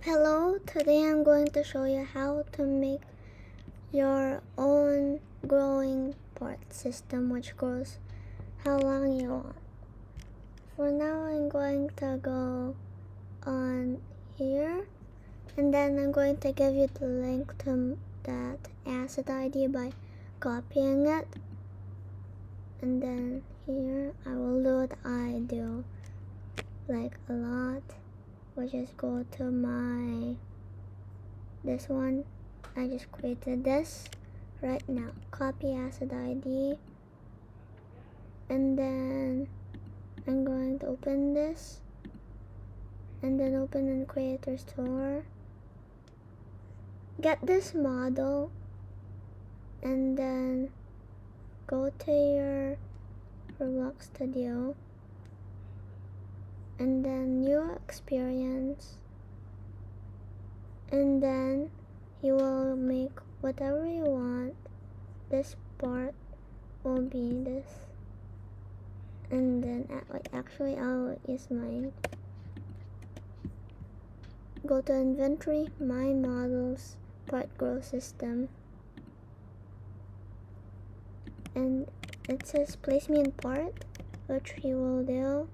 Hello, today I'm going to show you how to make your own growing part system which grows how long you want. For now, I'm going to go on here and then I'm going to give you the link to that asset ID by copying it, and then here I will do what I do like a lot, which is go to this one. I just created this right now. Copy asset ID, and then I'm going to open this and then open in Creator Store. Get this model and then go to your Roblox Studio and then new experience, and then you will make whatever you want. This part will be this, and then actually I'll use mine. Go to inventory, my models, part grow system, and it says place me in part, which you will do.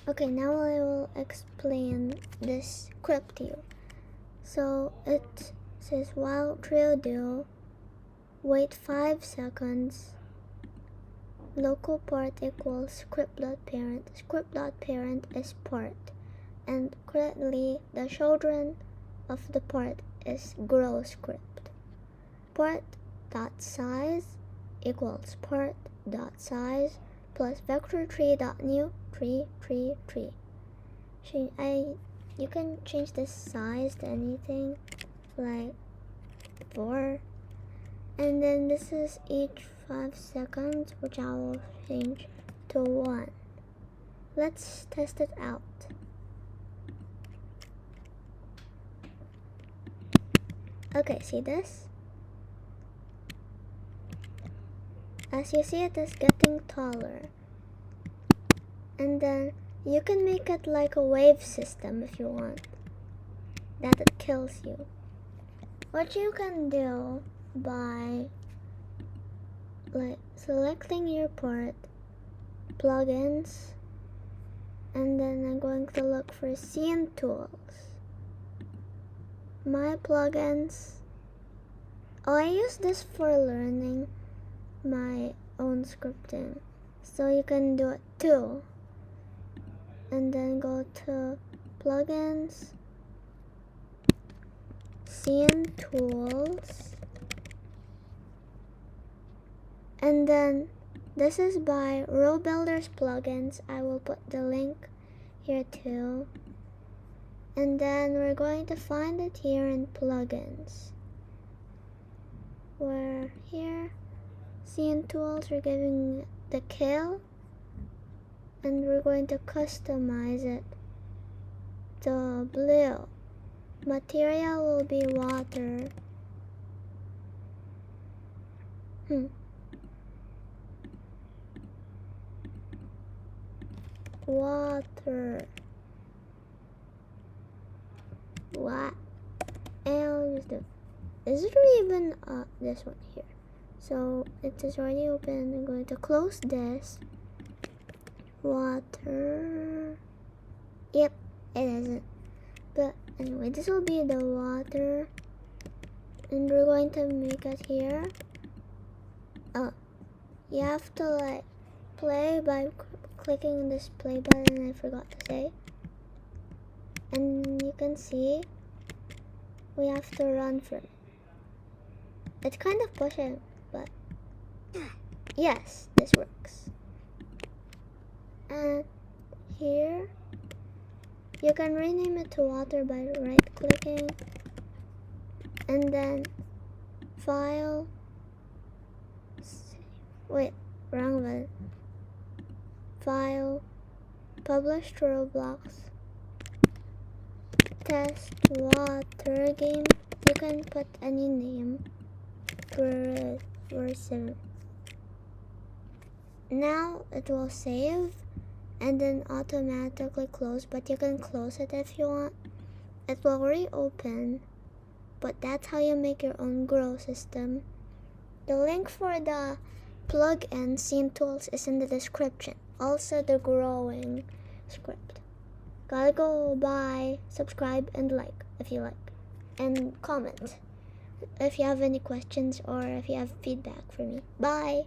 Okay, now I will explain this script to you. So it says while trio do, wait 5 seconds, local part equals script.parent. Script.parent is part, and currently the children of the part is grow script. Part.size equals part.size plus vector tree.new tree. You can change the size to anything, like 4, and then this is each 5 seconds, which I will change to 1. Let's test it out. Okay, see this? As you see, it is getting taller. And then you can make it like a wave system if you want, that it kills you. What you can do by selecting your part, plugins, and then I'm going to look for scene tools. My plugins. I use this for learning my own scripting, so you can do it too. And then go to plugins, scene tools, and then this is by Row Builders plugins. I will put the link here too. And then we're going to find it here in plugins, where here scene tools are giving the kill, and we're going to customize it to blue. Material will be water. Water. What? I'll use the. Is it even this one here? So it is already open. I'm going to close this. Water. Yep, it isn't. But anyway, this will be the water, and we're going to make it here. You have to play by clicking this play button. I forgot to say. And you can see we have to run from it. It's kind of pushing, but yes, this works. And here you can rename it to water by right clicking, and then file, wrong one, file, publish to Roblox, test water game. You can put any name for version. Now it will save and then automatically close, but you can close it if you want. it will reopen. But that's how you make your own grow system. The link for the plug-in scene tools is in the description. Also the growing script. Gotta go. Bye. Subscribe and like if you like. And comment if you have any questions or if you have feedback for me. Bye.